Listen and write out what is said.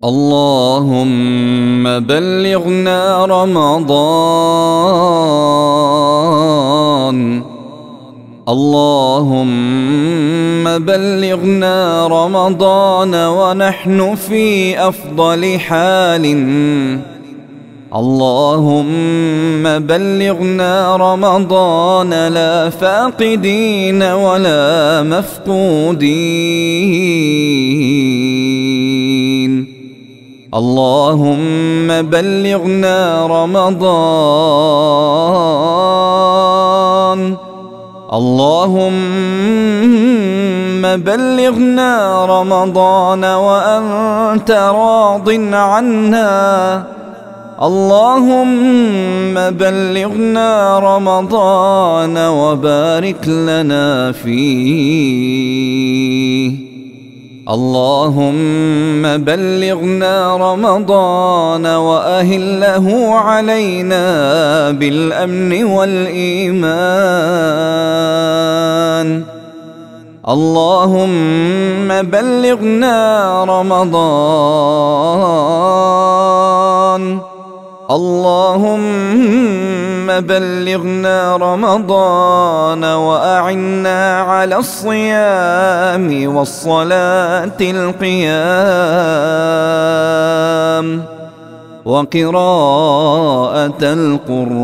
اللهم بلغنا رمضان. اللهم بلغنا رمضان ونحن في أفضل حال. اللهم بلغنا رمضان لا فاقدين ولا مفقودين. اللهم بلغنا رمضان. اللهم بلغنا رمضان وأنت راض عنا. اللهم بلغنا رمضان وبارك لنا فيه. اللهم بلغنا رمضان وأهله علينا بالأمن والإيمان. اللهم بلغنا رمضان. اللهم بلغنا رمضان وأعنا على الصيام والصلاة القيام وقراءة القرآن.